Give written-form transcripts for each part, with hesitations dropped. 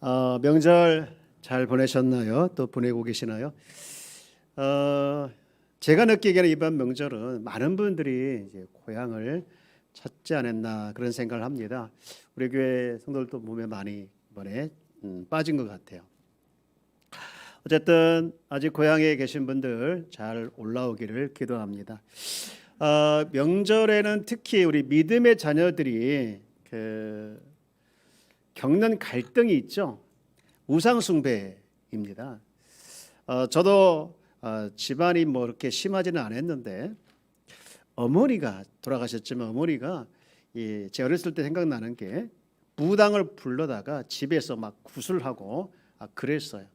명절 잘 보내셨나요? 또 보내고 계시나요? 제가 느끼기에는 이번 명절은 많은 분들이 이제 고향을 찾지 않았나 그런 생각을 합니다. 우리 교회 성도들도 몸에 많이 이번에 빠진 것 같아요. 어쨌든 아직 고향에 계신 분들 잘 올라오기를 기도합니다. 명절에는 특히 우리 믿음의 자녀들이 겪는 갈등이 있죠. 우상 숭배입니다. 저도 집안이 뭐 이렇게 심하지는 않았는데 어머니가 돌아가셨지만 어머니가 제 어렸을 때 생각나는 게 무당을 불러다가 집에서 막 구슬하고 그랬어요.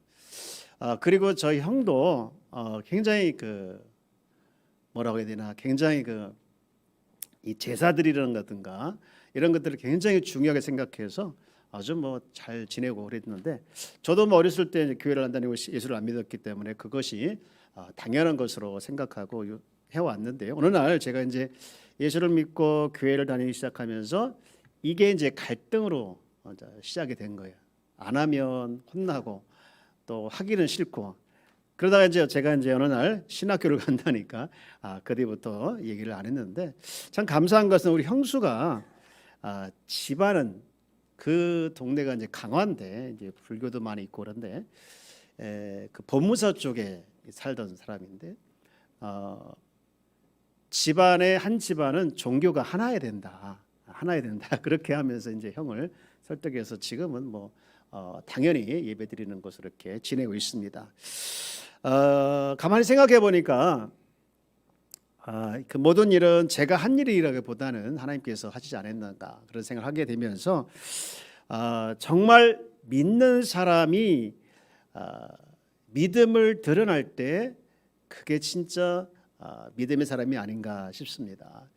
그리고 저희 형도 굉장히 뭐라고 해야 되나 굉장히 이 제사드리는 거든가 이런 것들을 굉장히 중요하게 생각해서 아주 뭐 잘 지내고 그랬는데 저도 뭐 어렸을 때 교회를 안 다니고 예수를 안 믿었기 때문에 그것이 당연한 것으로 생각하고 해왔는데요. 어느 날 제가 이제 예수를 믿고 교회를 다니기 시작하면서 이게 이제 갈등으로 시작이 된 거예요. 안 하면 혼나고 또 하기는 싫고 그러다가 이제 제가 이제 어느 날 신학교를 간다니까 그 뒤부터 얘기를 안 했는데 참 감사한 것은 우리 형수가 집안은 그 동네가 이제 강화인데 이제 불교도 많이 있고 그런데 그 법무사 쪽에 살던 사람인데 집안의 한 집안은 종교가 하나야 된다 그렇게 하면서 이제 형을 설득해서 지금은 뭐 당연히 예배드리는 것으로 이렇게 지내고 있습니다. 가만히 생각해 보니까 그 모든 일은 제가 한 일이라기보다는 하나님께서 하시지 않았는가 그런 생각을 하게 되면서 정말 믿는 사람이 믿음을 드러날 때 그게 진짜 믿음의 사람이 아닌가 싶습니다.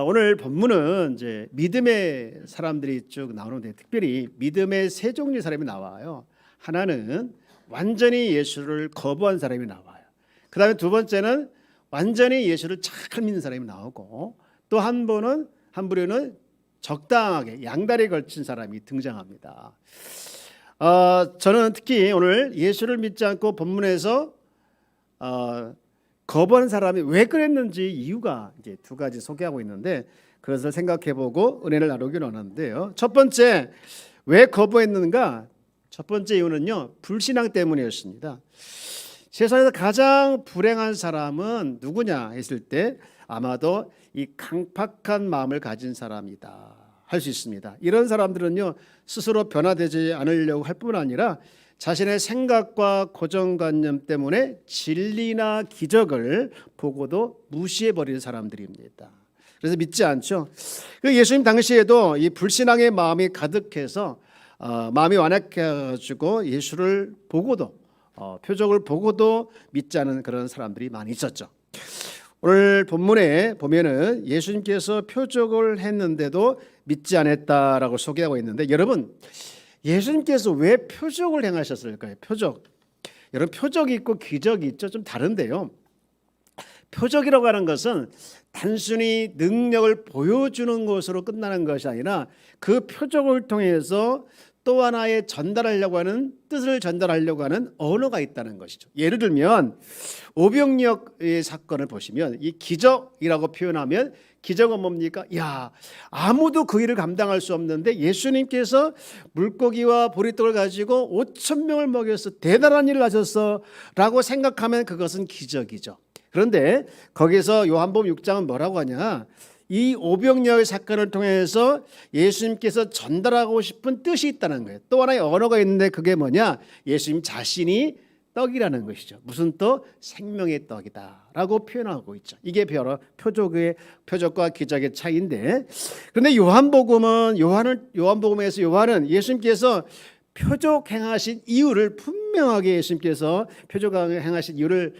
오늘 본문은 이제 믿음의 사람들이 쭉 나오는데 특별히 믿음의 세 종류의 사람이 나와요. 하나는 완전히 예수를 거부한 사람이 나와요. 그 다음에 두 번째는 완전히 예수를 잘 믿는 사람이 나오고 또 한 부류는 적당하게 양다리에 걸친 사람이 등장합니다. 저는 특히 오늘 예수를 믿지 않고 본문에서 거부한 사람이 왜 그랬는지 이유가 이제 두 가지 소개하고 있는데 그것을 생각해보고 은혜를 나누기로 하는데요. 첫 번째 왜 거부했는가? 첫 번째 이유는요 불신앙 때문이었습니다. 세상에서 가장 불행한 사람은 누구냐 했을 때 아마도 이 강팍한 마음을 가진 사람이다 할 수 있습니다. 이런 사람들은요 스스로 변화되지 않으려고 할 뿐 아니라 자신의 생각과 고정관념 때문에 진리나 기적을 보고도 무시해버리는 사람들입니다. 그래서 믿지 않죠. 예수님 당시에도 이 불신앙의 마음이 가득해서 마음이 완악해가지고 예수를 보고도 표적을 보고도 믿지 않은 그런 사람들이 많이 있었죠. 오늘 본문에 보면은 예수님께서 표적을 했는데도 믿지 않았다라고 소개하고 있는데 여러분 예수님께서 왜 표적을 행하셨을까요? 표적. 여러분 표적이 있고 기적이 있죠. 좀 다른데요. 표적이라고 하는 것은 단순히 능력을 보여주는 것으로 끝나는 것이 아니라 그 표적을 통해서 또 하나의 전달하려고 하는 뜻을 전달하려고 하는 언어가 있다는 것이죠. 예를 들면 오병이어의 사건을 보시면 이 기적이라고 표현하면 기적은 뭡니까? 야, 아무도 그 일을 감당할 수 없는데 예수님께서 물고기와 보리떡을 가지고 5천 명을 먹여서 대단한 일을 하셨어라고 생각하면 그것은 기적이죠. 그런데 거기서 요한복음 6장은 뭐라고 하냐? 이 오병이어의 사건을 통해서 예수님께서 전달하고 싶은 뜻이 있다는 거예요. 또 하나의 언어가 있는데 그게 뭐냐? 예수님 자신이 떡이라는 것이죠. 무슨 떡? 생명의 떡이다라고 표현하고 있죠. 이게 바로 표적과 기적의 차이인데 그런데 요한복음에서 요한은 예수님께서 표적 행하신 이유를 분명하게 예수님께서 표적 행하신 이유를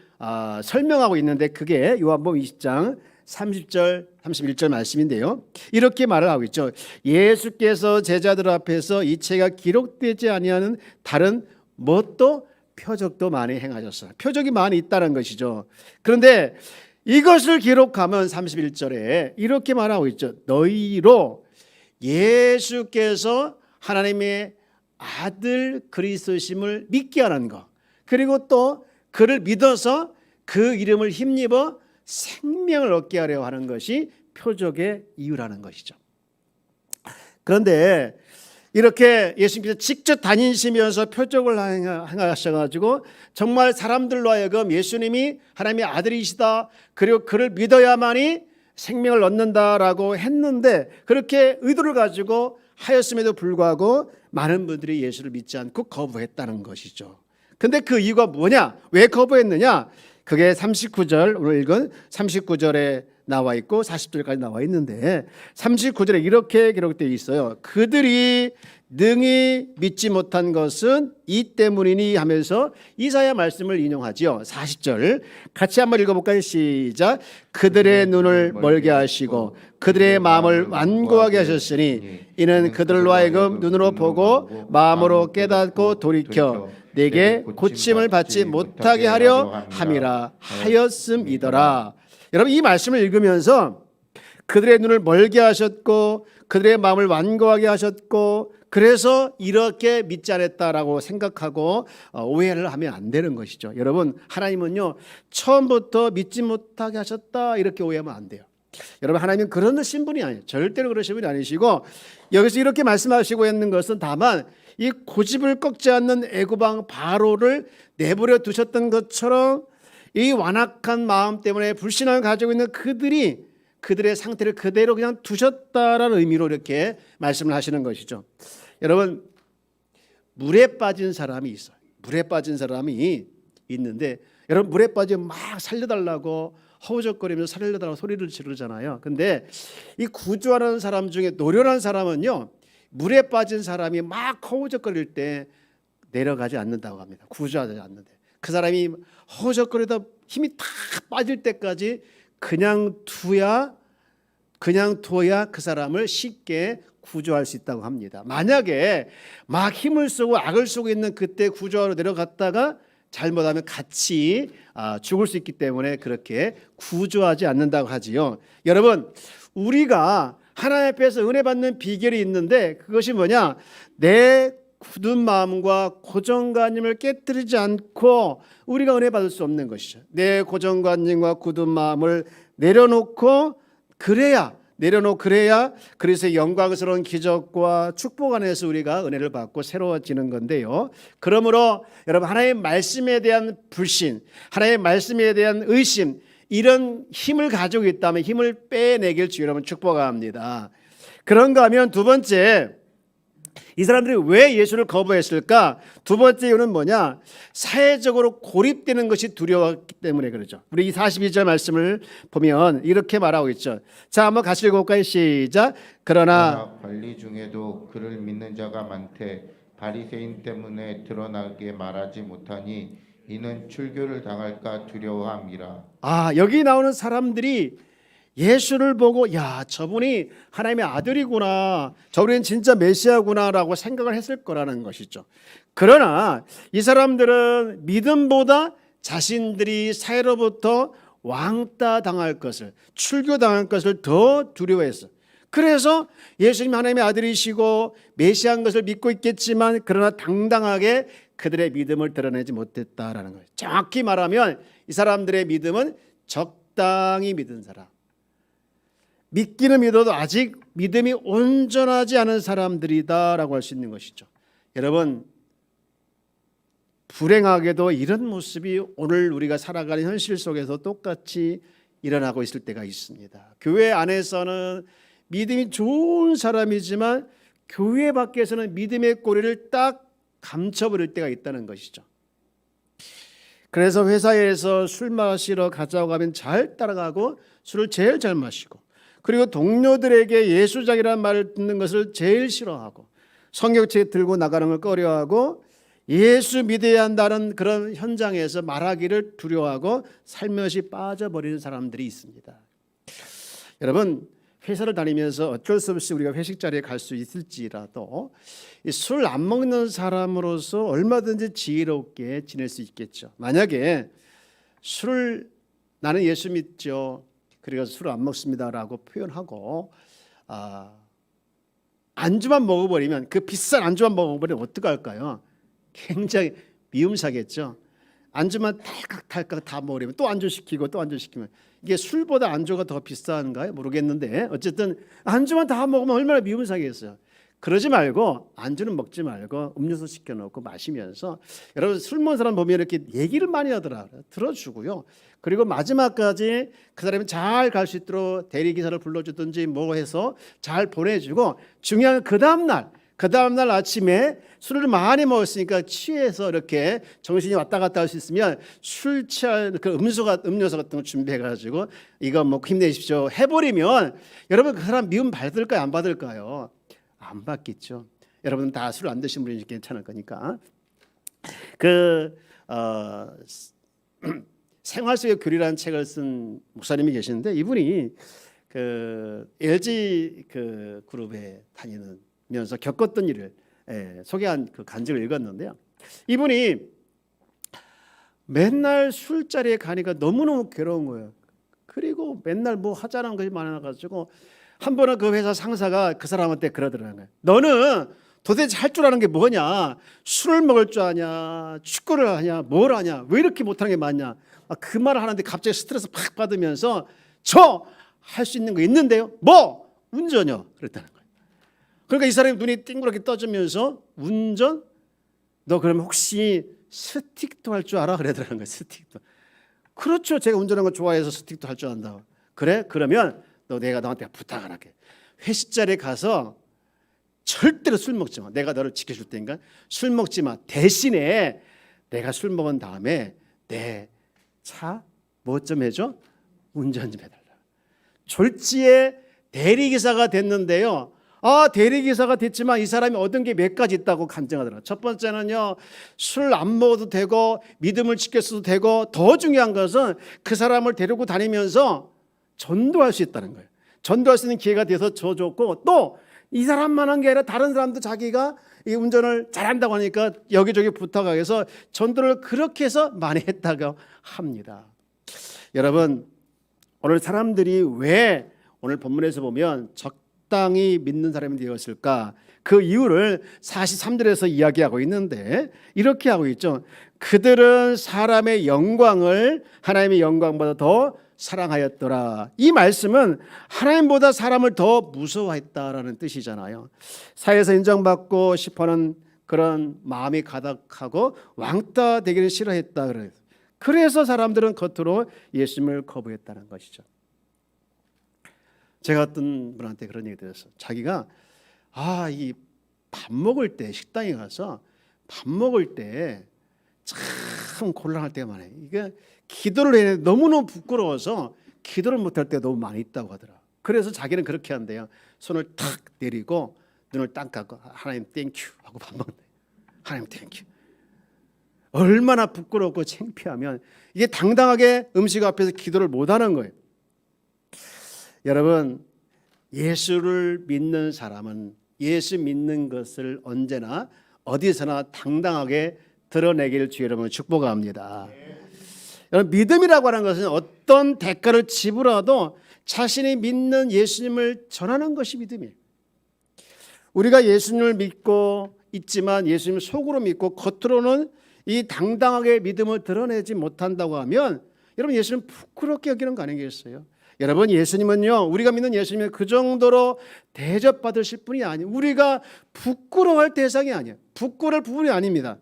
설명하고 있는데 그게 요한복음 20장 30절 31절 말씀인데요. 이렇게 말을 하고 있죠. 예수께서 제자들 앞에서 이체가 기록되지 아니하는 다른 뭣도 표적도 많이 행하셨어요. 표적이 많이 있다는 것이죠. 그런데 이것을 기록하면 31절에 이렇게 말하고 있죠. 너희로 예수께서 하나님의 아들 그리스도심을 믿게 하는 것, 그리고 또 그를 믿어서 그 이름을 힘입어 생명을 얻게 하려 하는 것이 표적의 이유라는 것이죠. 그런데 이렇게 예수님께서 직접 다니시면서 표적을 행하셔가지고 정말 사람들로 하여금 예수님이 하나님의 아들이시다, 그리고 그를 믿어야만이 생명을 얻는다라고 했는데, 그렇게 의도를 가지고 하였음에도 불구하고 많은 분들이 예수를 믿지 않고 거부했다는 것이죠. 근데 그 이유가 뭐냐? 왜 거부했느냐? 그게 39절, 오늘 읽은 39절에 나와 있고 40절까지 나와 있는데, 39절에 이렇게 기록되어 있어요. 그들이 능히 믿지 못한 것은 이 때문이니 하면서 이사야 말씀을 인용하지요. 40절 같이 한번 읽어볼까요? 시작. 그들의 눈을 멀게 하시고 그들의 마음을 완고하게 하셨으니 이는 그들로 하여금 눈으로 보고 마음으로 깨닫고 돌이켜 내게 고침을 받지 못하게 하려 함이라 하였음이더라. 여러분, 이 말씀을 읽으면서 그들의 눈을 멀게 하셨고 그들의 마음을 완고하게 하셨고, 그래서 이렇게 믿지 않았다라고 생각하고 오해를 하면 안 되는 것이죠. 여러분, 하나님은요 처음부터 믿지 못하게 하셨다 이렇게 오해하면 안 돼요. 여러분, 하나님은 그런 신분이 아니에요. 절대로 그러신 분이 아니시고, 여기서 이렇게 말씀하시고 있는 것은 다만 이 고집을 꺾지 않는 애굽왕 바로를 내버려 두셨던 것처럼 이 완악한 마음 때문에 불신앙을 가지고 있는 그들이 그들의 상태를 그대로 그냥 두셨다라는 의미로 이렇게 말씀을 하시는 것이죠. 여러분, 물에 빠진 사람이 있어요. 물에 빠진 사람이 있는데, 여러분, 물에 빠지면 막 살려달라고 허우적거리면서 살려달라고 소리를 지르잖아요. 근데 이 구조하는 사람 중에 노련한 사람은요, 물에 빠진 사람이 막 허우적거릴 때 내려가지 않는다고 합니다. 구조하지 않는데, 그 사람이 허우적거리다 힘이 다 빠질 때까지 그냥 둬야 그 사람을 쉽게 구조할 수 있다고 합니다. 만약에 막 힘을 쓰고 악을 쓰고 있는 그때 구조하러 내려갔다가 잘못하면 같이 죽을 수 있기 때문에 그렇게 구조하지 않는다고 하지요. 여러분, 우리가 하나님 앞에서 은혜 받는 비결이 있는데, 그것이 뭐냐? 내 굳은 마음과 고정관념을 깨뜨리지 않고 우리가 은혜 받을 수 없는 것이죠. 내 고정관념과 굳은 마음을 내려놓고 그래야 그래서 영광스러운 기적과 축복 안에서 우리가 은혜를 받고 새로워지는 건데요. 그러므로 여러분, 하나님의 말씀에 대한 불신, 하나님의 말씀에 대한 의심, 이런 힘을 가지고 있다면 힘을 빼내길 주 여러분 축복합니다. 그런가 하면 두 번째, 이 사람들이 왜 예수를 거부했을까? 두 번째 이유는 뭐냐? 사회적으로 고립되는 것이 두려웠기 때문에 그러죠. 우리 이 42절 말씀을 보면 이렇게 말하고 있죠. 자, 한번 같이 읽어볼까요? 시작. 그러나 관리 중에도 그를 믿는 자가 많되 바리새인 때문에 드러나게 말하지 못하니 이는 출교를 당할까 두려워함이라. 여기 나오는 사람들이 예수를 보고 야, 저분이 하나님의 아들이구나, 저분은 진짜 메시아구나라고 생각을 했을 거라는 것이죠. 그러나 이 사람들은 믿음보다 자신들이 사회로부터 왕따 당할 것을, 출교당할 것을 더 두려워했어요. 그래서 예수님 하나님의 아들이시고 메시아인 것을 믿고 있겠지만, 그러나 당당하게 그들의 믿음을 드러내지 못했다라는 거예요. 정확히 말하면 이 사람들의 믿음은 적당히 믿은 사람, 믿기는 믿어도 아직 믿음이 온전하지 않은 사람들이다라고 할 수 있는 것이죠. 여러분, 불행하게도 이런 모습이 오늘 우리가 살아가는 현실 속에서 똑같이 일어나고 있을 때가 있습니다. 교회 안에서는 믿음이 좋은 사람이지만 교회 밖에서는 믿음의 꼬리를 딱 감춰버릴 때가 있다는 것이죠. 그래서 회사에서 술 마시러 가자고 하면 잘 따라가고 술을 제일 잘 마시고, 그리고 동료들에게 예수장이라는 말을 듣는 것을 제일 싫어하고, 성경책 들고 나가는 걸 꺼려하고, 예수 믿어야 한다는 그런 현장에서 말하기를 두려워하고 살며시 빠져버리는 사람들이 있습니다. 여러분, 회사를 다니면서 어쩔 수 없이 우리가 회식 자리에 갈 수 있을지라도 술 안 먹는 사람으로서 얼마든지 지혜롭게 지낼 수 있겠죠. 만약에 나는 예수 믿죠, 그래서 술을 안 먹습니다라고 표현하고 안주만 먹어버리면, 그 비싼 안주만 먹어버리면 어떡할까요? 굉장히 미움사겠죠. 안주만 탈칵탈칵 다 먹으려면 또 안주 시키고 또 안주 시키면, 이게 술보다 안주가 더 비싼가요? 모르겠는데 어쨌든 안주만 다 먹으면 얼마나 미움사겠어요. 그러지 말고 안주는 먹지 말고 음료수 시켜놓고 마시면서, 여러분 술 먹는 사람 보면 이렇게 얘기를 많이 하더라. 들어주고요. 그리고 마지막까지 그 사람이 잘 갈 수 있도록 대리기사를 불러주든지 뭐 해서 잘 보내주고, 중요한 건 그 다음날 아침에 술을 많이 먹었으니까 취해서 이렇게 정신이 왔다 갔다 할 수 있으면 술 취할 그 음료수 같은 거 준비해가지고 이거 뭐 힘내십시오 해버리면, 여러분 그 사람 미움 받을까요? 안 받을까요? 안 받겠죠. 여러분 다 술 안 드신 분이 괜찮을 거니까. 생활 속의 교리라는 책을 쓴 목사님이 계시는데, 이분이 그 LG 그 그룹에 다니면서 겪었던 일을 소개한 그 간증을 읽었는데요. 이분이 맨날 술자리에 가니까 너무너무 괴로운 거예요. 그리고 맨날 뭐 하자는 것이 많아가지고 한 번은 그 회사 상사가 그 사람한테 그러더라고요. 너는 도대체 할 줄 아는 게 뭐냐? 술을 먹을 줄 아냐? 축구를 하냐? 뭘 하냐? 왜 이렇게 못하는 게 많냐? 그 말을 하는데 갑자기 스트레스 팍 받으면서, 저 할 수 있는 거 있는데요. 뭐? 운전이요. 그랬다는 거예요. 그러니까 이 사람이 눈이 띵그랗게 떠지면서, 운전? 너 그러면 혹시 스틱도 할 줄 알아? 그러더라는 거예요. 스틱도. 그렇죠. 제가 운전하는 거 좋아해서 스틱도 할 줄 안다고. 그래? 그러면 내가 너한테 부탁 안 할게. 회식 자리에 가서 절대로 술 먹지 마. 내가 너를 지켜줄 테니까 술 먹지 마. 대신에 내가 술 먹은 다음에 내 차 뭐 좀 해줘? 운전 좀 해달라. 졸지에 대리기사가 됐는데요. 대리기사가 됐지만 이 사람이 얻은 게 몇 가지 있다고 간증하더라고요. 첫 번째는요, 술 안 먹어도 되고 믿음을 지켰어도 되고, 더 중요한 것은 그 사람을 데리고 다니면서 전도할 수 있다는 거예요. 전도할 수 있는 기회가 돼서 저 좋고, 또 이 사람만 한 게 아니라 다른 사람도 자기가 이 운전을 잘한다고 하니까 여기저기 부탁해서 전도를 그렇게 해서 많이 했다고 합니다. 여러분, 오늘 사람들이 왜 오늘 본문에서 보면 적당히 믿는 사람이 되었을까? 그 이유를 43절에서 이야기하고 있는데 이렇게 하고 있죠. 그들은 사람의 영광을 하나님의 영광보다 더 사랑하였더라. 이 말씀은 하나님보다 사람을 더 무서워했다라는 뜻이잖아요. 사회에서 인정받고 싶어하는 그런 마음이 가득하고 왕따 되기를 싫어했다. 그래서 사람들은 겉으로 예수님을 거부했다는 것이죠. 제가 어떤 분한테 그런 얘기 들었어요. 자기가 이 밥 먹을 때 식당에 가서 밥 먹을 때 참 곤란할 때가 많아요. 이게 기도를 해야 되는데 너무너무 부끄러워서 기도를 못할 때가 너무 많이 있다고 하더라. 그래서 자기는 그렇게 한대요. 손을 탁 내리고 눈을 딱 감고 하나님 땡큐 하고 밥 먹는데, 하나님 땡큐. 얼마나 부끄럽고 창피하면 이게 당당하게 음식 앞에서 기도를 못하는 거예요. 여러분, 예수를 믿는 사람은 예수 믿는 것을 언제나 어디서나 당당하게 드러내기를 주의 여러분 축복합니다. 여러분, 믿음이라고 하는 것은 어떤 대가를 지불하도 자신이 믿는 예수님을 전하는 것이 믿음이에요. 우리가 예수님을 믿고 있지만 예수님을 속으로 믿고 겉으로는 이 당당하게 믿음을 드러내지 못한다고 하면, 여러분 예수님 부끄럽게 여기는 거 아니겠어요? 여러분, 예수님은요, 우리가 믿는 예수님은 그 정도로 대접받으실 분이 아니에요. 우리가 부끄러워할 대상이 아니에요. 부끄러울 부분이 아닙니다.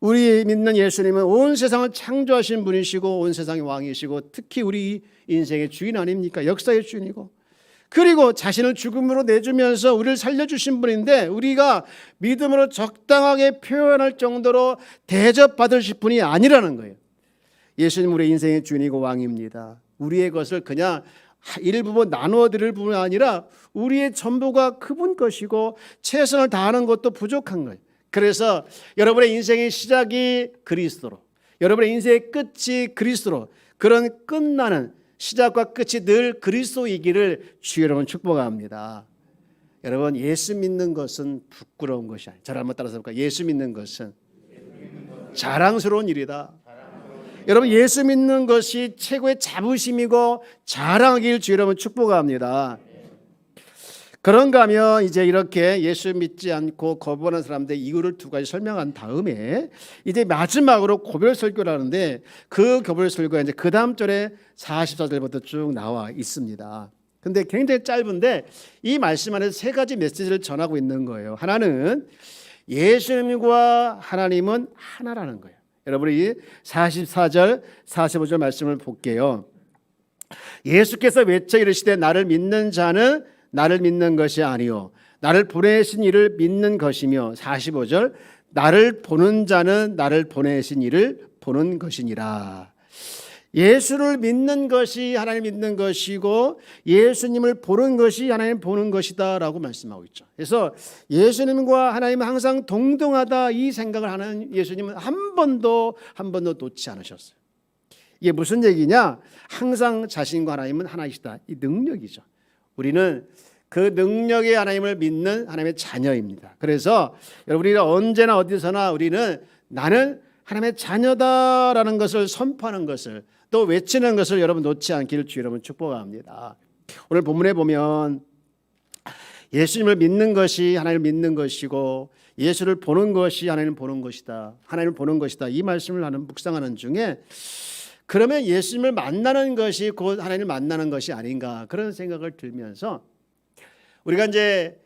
우리 믿는 예수님은 온 세상을 창조하신 분이시고 온 세상의 왕이시고 특히 우리 인생의 주인 아닙니까? 역사의 주인이고, 그리고 자신을 죽음으로 내주면서 우리를 살려주신 분인데, 우리가 믿음으로 적당하게 표현할 정도로 대접받으실 분이 아니라는 거예요. 예수님 우리 인생의 주인이고 왕입니다. 우리의 것을 그냥 일부분 나누어 드릴 뿐만 아니라 우리의 전부가 그분 것이고 최선을 다하는 것도 부족한 거예요. 그래서 여러분의 인생의 시작이 그리스도로, 여러분의 인생의 끝이 그리스도로, 그런 끝나는 시작과 끝이 늘 그리스도이기를 주의 여러분 축복합니다. 여러분, 예수 믿는 것은 부끄러운 것이 아니에요. 저를 한번 따라서 볼까요? 예수 믿는 것은 자랑스러운 일이다. 여러분, 예수 믿는 것이 최고의 자부심이고 자랑이길 주의 여러분 축복합니다. 그런가 하면 이제 이렇게 예수 믿지 않고 거부하는 사람들의 이유를 두 가지 설명한 다음에 이제 마지막으로 고별 설교를 하는데 그 고별 설교가 이제 그 다음 절에 44절부터 쭉 나와 있습니다. 근데 굉장히 짧은데 이 말씀 안에 세 가지 메시지를 전하고 있는 거예요. 하나는 예수님과 하나님은 하나라는 거예요. 여러분이 44절, 45절 말씀을 볼게요. 예수께서 외쳐 이르시되 나를 믿는 자는 나를 믿는 것이 아니요 나를 보내신 이를 믿는 것이며 45절 나를 보는 자는 나를 보내신 이를 보는 것이니라. 예수를 믿는 것이 하나님 믿는 것이고 예수님을 보는 것이 하나님 보는 것이다 라고 말씀하고 있죠. 그래서 예수님과 하나님은 항상 동등하다 이 생각을 하는 예수님은 한 번도 놓지 않으셨어요. 이게 무슨 얘기냐? 항상 자신과 하나님은 하나이시다. 이 능력이죠. 우리는 그 능력의 하나님을 믿는 하나님의 자녀입니다. 그래서 여러분 우리가 언제나 어디서나 우리는 나는 하나님의 자녀다라는 것을 선포하는 것을 또 외치는 것을 여러분 놓지 않기를 주 여러분 축복합니다. 오늘 본문에 보면 예수님을 믿는 것이 하나님을 믿는 것이고 예수를 보는 것이 하나님을 보는 것이다. 하나님을 보는 것이다. 이 말씀을 하는 묵상하는 중에 그러면 예수님을 만나는 것이 곧 하나님을 만나는 것이 아닌가 그런 생각을 들면서 우리가 이제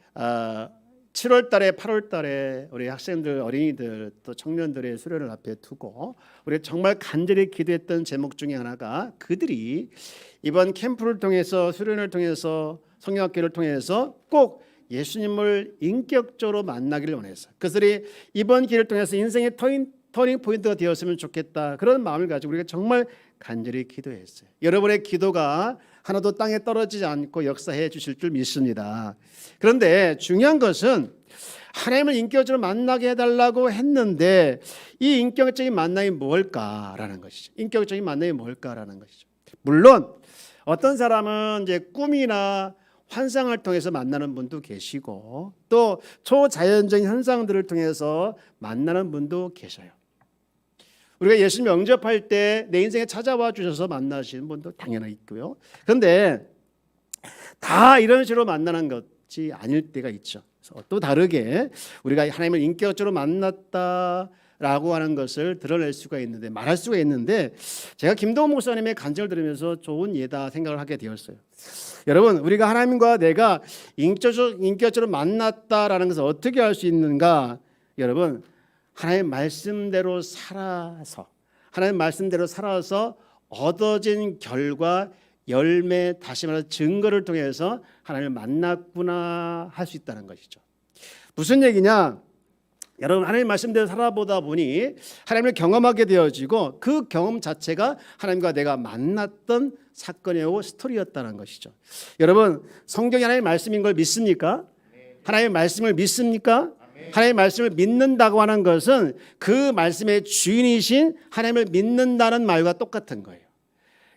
7월 달에 8월 달에 우리 학생들 어린이들 또 청년들의 수련을 앞에 두고 우리가 정말 간절히 기도했던 제목 중에 하나가 그들이 이번 캠프를 통해서 수련을 통해서 성경학교를 통해서 꼭 예수님을 인격적으로 만나기를 원했어요. 그들이 이번 기회를 통해서 인생의 터닝 포인트가 되었으면 좋겠다 그런 마음을 가지고 우리가 정말 간절히 기도했어요. 여러분의 기도가 하나도 땅에 떨어지지 않고 역사해 주실 줄 믿습니다. 그런데 중요한 것은 하나님을 인격적으로 만나게 해달라고 했는데 이 인격적인 만남이 뭘까라는 것이죠. 인격적인 만남이 뭘까라는 것이죠. 물론 어떤 사람은 이제 꿈이나 환상을 통해서 만나는 분도 계시고 또 초자연적인 현상들을 통해서 만나는 분도 계셔요. 우리가 예수님 영접할 때 내 인생에 찾아와 주셔서 만나시는 분도 당연히 있고요. 그런데 다 이런 식으로 만나는 것이 아닐 때가 있죠. 그래서 또 다르게 우리가 하나님을 인격적으로 만났다라고 하는 것을 드러낼 수가 있는데 말할 수가 있는데 제가 김동훈 목사님의 간증을 들으면서 좋은 예다 생각을 하게 되었어요. 여러분 우리가 하나님과 내가 인격적으로 만났다라는 것을 어떻게 할 수 있는가? 여러분 하나님의 말씀대로 살아서 하나님의 말씀대로 살아서 얻어진 결과 열매 다시 말해서 증거를 통해서 하나님을 만났구나 할 수 있다는 것이죠. 무슨 얘기냐? 여러분 하나님의 말씀대로 살아보다 보니 하나님을 경험하게 되어지고 그 경험 자체가 하나님과 내가 만났던 사건이고 스토리였다는 것이죠. 여러분 성경이 하나님의 말씀인 걸 믿습니까? 하나님의 말씀을 믿습니까? 하나님의 말씀을 믿는다고 하는 것은 그 말씀의 주인이신 하나님을 믿는다는 말과 똑같은 거예요.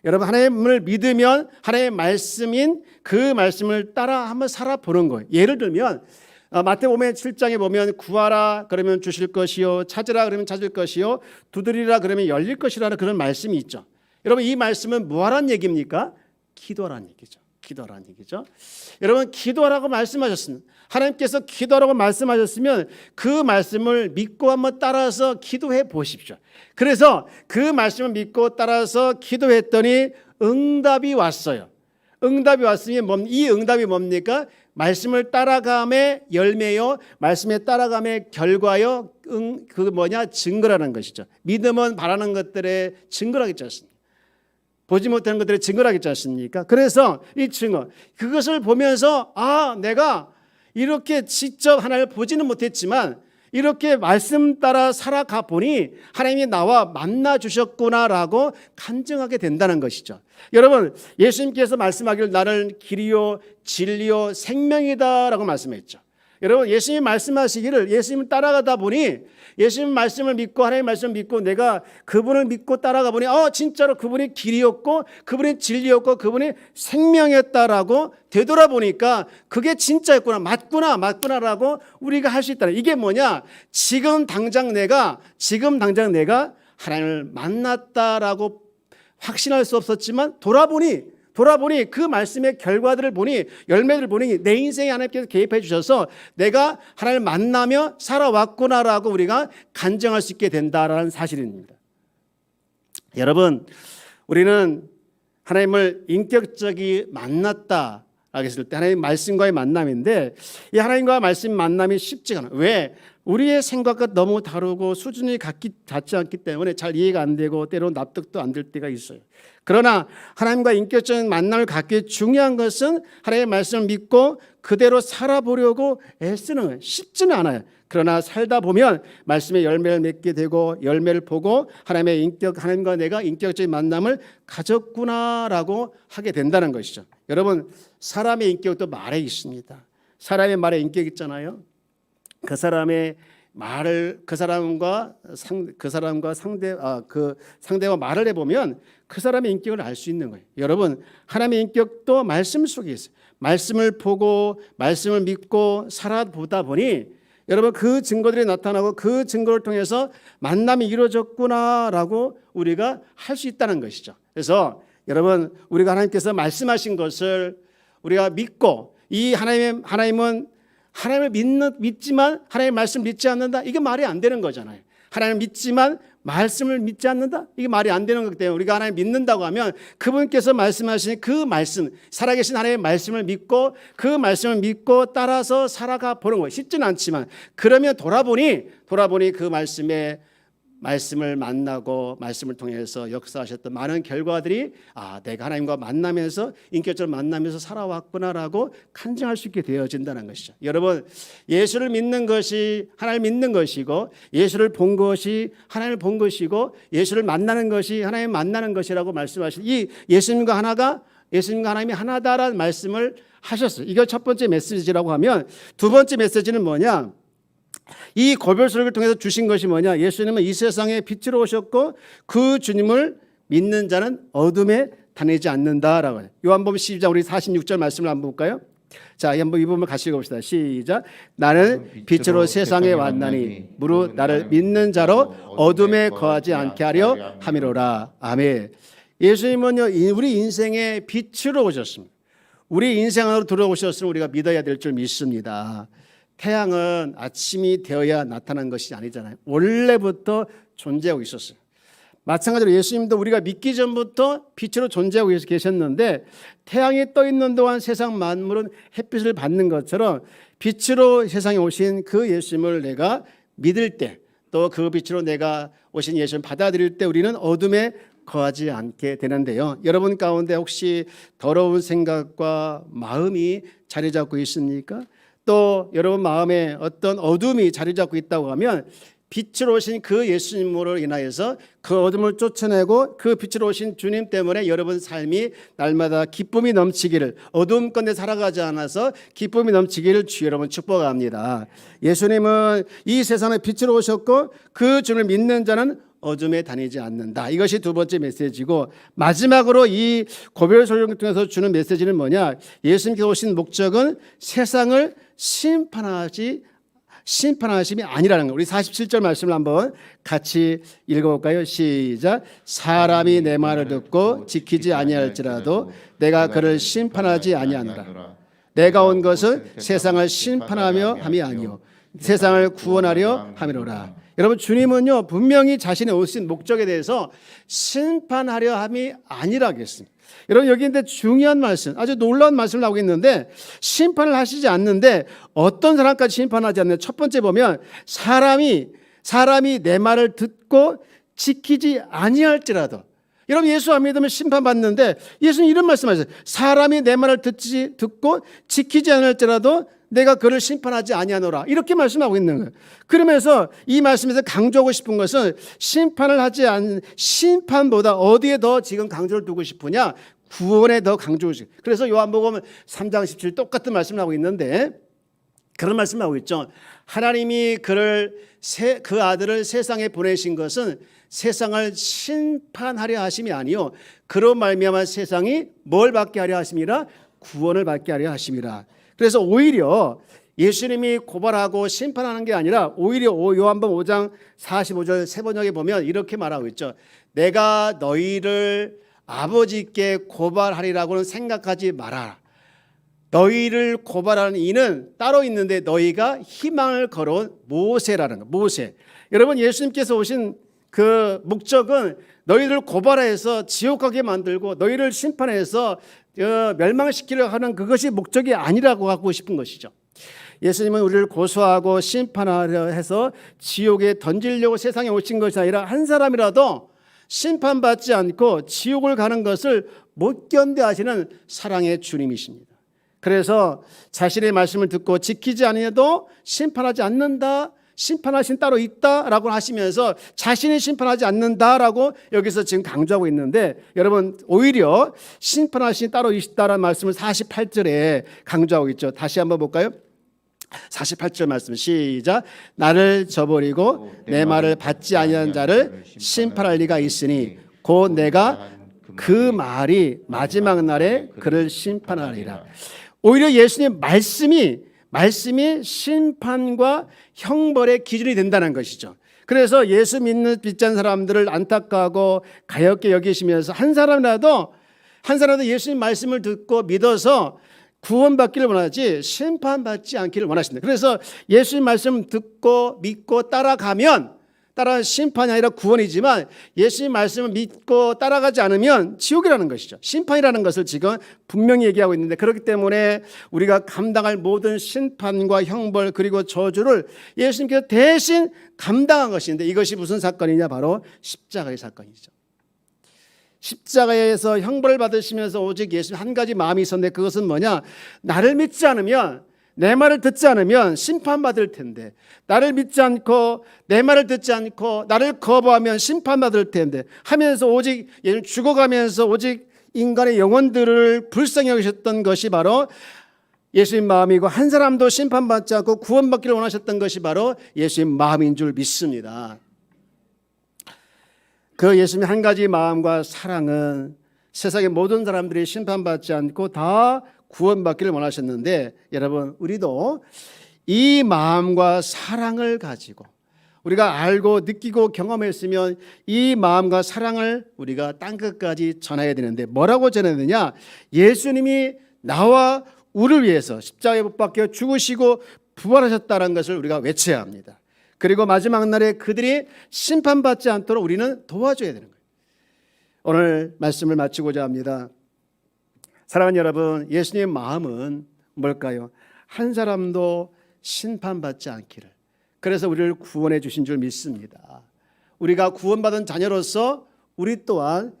여러분 하나님을 믿으면 하나님의 말씀인 그 말씀을 따라 한번 살아보는 거예요. 예를 들면 마태복음 7장에 보면 구하라 그러면 주실 것이요 찾으라 그러면 찾을 것이요 두드리라 그러면 열릴 것이라는 그런 말씀이 있죠. 여러분 이 말씀은 뭐하라는 얘기입니까? 기도하라는 얘기죠. 기도하라는 얘기죠. 여러분 기도하라고 말씀하셨습니다. 하나님께서 기도하라고 말씀하셨으면 그 말씀을 믿고 한번 따라서 기도해 보십시오. 그래서 그 말씀을 믿고 따라서 기도했더니 응답이 왔어요. 응답이 왔으면 이 응답이 뭡니까? 말씀을 따라감의 열매요, 말씀에 따라감의 결과요, 증거라는 것이죠. 믿음은 바라는 것들의 증거라겠지 않습니까? 보지 못하는 것들의 증거라겠지 않습니까? 그래서 이 증거, 그것을 보면서 내가 이렇게 직접 하나님을 보지는 못했지만 이렇게 말씀 따라 살아가 보니 하나님이 나와 만나 주셨구나라고 간증하게 된다는 것이죠. 여러분 예수님께서 말씀하기를 나를 길이요 진리요 생명이다라고 말씀했죠. 여러분 예수님이 말씀하시기를 예수님을 따라가다 보니 예수님 말씀을 믿고 하나님의 말씀을 믿고 내가 그분을 믿고 따라가 보니 진짜로 그분이 길이었고 그분이 진리였고 그분이 생명이었다라고 되돌아보니까 그게 진짜였구나 맞구나라고 우리가 할 수 있다는 이게 뭐냐? 지금 당장 내가 하나님을 만났다라고 확신할 수 없었지만 돌아보니 돌아보니 그 말씀의 결과들을 보니, 열매들을 보니 내 인생에 하나님께서 개입해 주셔서 내가 하나님을 만나며 살아왔구나라고 우리가 간증할 수 있게 된다라는 사실입니다. 여러분, 우리는 하나님을 인격적이 만났다 했을 때 하나님 말씀과의 만남인데, 이 하나님과 말씀 만남이 쉽지가 않아요. 왜? 우리의 생각과 너무 다르고 수준이 같지 않기 때문에 잘 이해가 안 되고 때로는 납득도 안 될 때가 있어요. 그러나 하나님과 인격적인 만남을 갖기 위해 중요한 것은 하나님의 말씀을 믿고 그대로 살아보려고 애쓰는 거예요. 쉽지는 않아요. 그러나 살다 보면 말씀의 열매를 맺게 되고 열매를 보고 하나님과 내가 인격적인 만남을 가졌구나라고 하게 된다는 것이죠. 여러분, 사람의 인격도 말에 있습니다. 사람의 말에 인격 있잖아요. 그 사람의 말을 그 상대와 말을 해보면 그 사람의 인격을 알 수 있는 거예요. 여러분, 하나님의 인격도 말씀 속에 있어요. 말씀을 보고 말씀을 믿고 살아보다 보니 여러분, 그 증거들이 나타나고 그 증거를 통해서 만남이 이루어졌구나라고 우리가 할 수 있다는 것이죠. 그래서 여러분, 우리가 하나님께서 말씀하신 것을 우리가 믿고, 이 하나님은 하나님을 믿지만 하나님의 말씀을 믿지 않는다, 이게 말이 안 되는 거잖아요. 하나님을 믿지만 말씀을 믿지 않는다, 이게 말이 안 되는 거기 때문에 우리가 하나님 믿는다고 하면 그분께서 말씀하신 그 말씀, 살아계신 하나님의 말씀을 믿고 그 말씀을 믿고 따라서 살아가 보는 거예요. 쉽지는 않지만 그러면 돌아보니 그 말씀을 만나고 말씀을 통해서 역사하셨던 많은 결과들이 내가 하나님과 만나면서 인격적으로 만나면서 살아왔구나라고 간증할 수 있게 되어진다는 것이죠. 여러분, 예수를 믿는 것이 하나님을 믿는 것이고, 예수를 본 것이 하나님을 본 것이고, 예수를 만나는 것이 하나님을 만나는 것이라고 말씀하신 이 예수님과 하나님이 하나다라는 말씀을 하셨어요. 이걸 첫 번째 메시지라고 하면, 두 번째 메시지는 뭐냐? 이 고별설교를 통해서 주신 것이 뭐냐? 예수님은 이 세상에 빛으로 오셨고 그 주님을 믿는 자는 어둠에 다니지 않는다라고 해요. 요한복음 12장 우리 46절 말씀을 한번 볼까요? 자, 한번 이 부분을 같이 읽어봅시다. 시작. 나는 빛으로 세상에 왔나니 무릇 나를 믿는 자로 어둠에 거하지 않게 하려 함이로라. 아멘. 예수님은요, 우리 인생에 빛으로 오셨습니다. 우리 인생 안으로 들어오셨으면 우리가 믿어야 될 줄 믿습니다. 태양은 아침이 되어야 나타난 것이 아니잖아요. 원래부터 존재하고 있었어요. 마찬가지로 예수님도 우리가 믿기 전부터 빛으로 존재하고 계셨는데, 태양이 떠 있는 동안 세상 만물은 햇빛을 받는 것처럼 빛으로 세상에 오신 그 예수님을 내가 믿을 때, 또 그 빛으로 내가 오신 예수님을 받아들일 때 우리는 어둠에 거하지 않게 되는데요. 여러분 가운데 혹시 더러운 생각과 마음이 자리 잡고 있습니까? 또 여러분 마음에 어떤 어둠이 자리 잡고 있다고 하면 빛으로 오신 그 예수님으로 인하여서 그 어둠을 쫓아내고 그 빛으로 오신 주님 때문에 여러분 삶이 날마다 기쁨이 넘치기를, 어두움 가운데 살아가지 않아서 기쁨이 넘치기를 주 여러분 축복합니다. 예수님은 이 세상에 빛으로 오셨고 그 주님을 믿는 자는 어둠에 다니지 않는다. 이것이 두 번째 메시지고, 마지막으로 이 고별설교를 통해서 주는 메시지는 뭐냐? 예수님께서 오신 목적은 세상을 심판하심이 아니라는 거. 우리 47절 말씀을 한번 같이 읽어볼까요? 시작. 사람이 내 말을 듣고 지키지 아니할지라도 내가 그를 심판하지 아니하노라. 내가 온 것은 세상을 심판하며 함이 아니요 세상을 구원하려 함이로라. 여러분, 주님은요 분명히 자신의 오신 목적에 대해서 심판하려 함이 아니라고 했습니다. 여러분, 여기 있는데 중요한 말씀, 아주 놀라운 말씀을 하고 있는데, 심판을 하시지 않는데 어떤 사람까지 심판하지 않는, 첫 번째 보면 사람이 내 말을 듣고 지키지 아니할지라도. 여러분, 예수 안 믿으면 심판받는데 예수는 이런 말씀하셨어요. 사람이 내 말을 듣고 지키지 않을지라도 내가 그를 심판하지 아니하노라, 이렇게 말씀하고 있는 거예요. 그러면서 이 말씀에서 강조하고 싶은 것은 심판보다 어디에 더 지금 강조를 두고 싶으냐? 구원에 더 강조를 주고. 그래서 요한복음 3장 17 똑같은 말씀을 하고 있는데, 그런 말씀을 하고 있죠. 하나님이 그 아들을 세상에 보내신 것은 세상을 심판하려 하심이 아니요 그로 말미암아 세상이 뭘 받게 하려 하심이라? 구원을 받게 하려 하심이라. 그래서 오히려 예수님이 고발하고 심판하는 게 아니라 오히려 요한복음 5장 45절 세 번역에 보면 이렇게 말하고 있죠. 내가 너희를 아버지께 고발하리라고는 생각하지 마라. 너희를 고발하는 이는 따로 있는데 너희가 희망을 걸어온 모세라는 거. 모세. 여러분, 예수님께서 오신 그 목적은 너희를 고발해서 지옥 가게 만들고 너희를 심판해서 멸망시키려 하는 그것이 목적이 아니라고 하고 싶은 것이죠. 예수님은 우리를 고소하고 심판하려 해서 지옥에 던지려고 세상에 오신 것이 아니라 한 사람이라도 심판받지 않고 지옥을 가는 것을 못 견뎌 하시는 사랑의 주님이십니다. 그래서 자신의 말씀을 듣고 지키지 아니해도 심판하지 않는다, 심판하신 따로 있다라고 하시면서 자신이 심판하지 않는다라고 여기서 지금 강조하고 있는데, 여러분 오히려 심판하신 따로 있다라는 말씀을 48절에 강조하고 있죠. 다시 한번 볼까요? 48절 말씀 시작. 나를 저버리고 내 말을 받지 아니한 자를 심판할 리가 있으니 곧 내가 그 말이 마지막 날에 그를 심판하리라. 오히려 예수님 말씀이 심판과 형벌의 기준이 된다는 것이죠. 그래서 예수 믿는 믿는 사람들을 안타까워하고 가엾게 여기시면서 한 사람이라도 예수님 말씀을 듣고 믿어서 구원받기를 원하지 심판받지 않기를 원하십니다. 그래서 예수님 말씀 듣고 믿고 따라가면 심판이 아니라 구원이지만 예수님 말씀을 믿고 따라가지 않으면 지옥이라는 것이죠. 심판이라는 것을 지금 분명히 얘기하고 있는데, 그렇기 때문에 우리가 감당할 모든 심판과 형벌 그리고 저주를 예수님께서 대신 감당한 것인데, 이것이 무슨 사건이냐? 바로 십자가의 사건이죠. 십자가에서 형벌을 받으시면서 오직 예수님 한 가지 마음이 있었는데, 그것은 뭐냐? 나를 믿지 않으면, 내 말을 듣지 않으면 심판받을 텐데, 나를 믿지 않고 내 말을 듣지 않고 나를 거부하면 심판받을 텐데 하면서 오직 죽어가면서 오직 인간의 영혼들을 불쌍히 여기셨던 것이 바로 예수님 마음이고, 한 사람도 심판받지 않고 구원받기를 원하셨던 것이 바로 예수님 마음인 줄 믿습니다. 그 예수님 한 가지 마음과 사랑은 세상의 모든 사람들이 심판받지 않고 다 구원받기를 원하셨는데, 여러분 우리도 이 마음과 사랑을 가지고 우리가 알고 느끼고 경험했으면 이 마음과 사랑을 우리가 땅끝까지 전해야 되는데, 뭐라고 전해야 되냐? 예수님이 나와 우리를 위해서 십자가에 못 박혀 죽으시고 부활하셨다는 것을 우리가 외쳐야 합니다. 그리고 마지막 날에 그들이 심판받지 않도록 우리는 도와줘야 되는 거예요. 오늘 말씀을 마치고자 합니다. 사랑하는 여러분, 예수님의 마음은 뭘까요? 한 사람도 심판받지 않기를. 그래서 우리를 구원해 주신 줄 믿습니다. 우리가 구원받은 자녀로서 우리 또한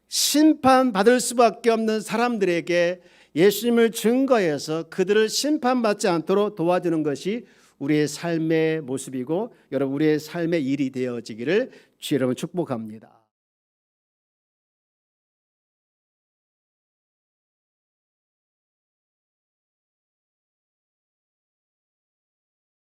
심판받을 수밖에 없는 사람들에게 예수님을 증거해서 그들을 심판받지 않도록 도와주는 것이 우리의 삶의 모습이고, 여러분 우리의 삶의 일이 되어지기를 주의 이름으로 축복합니다.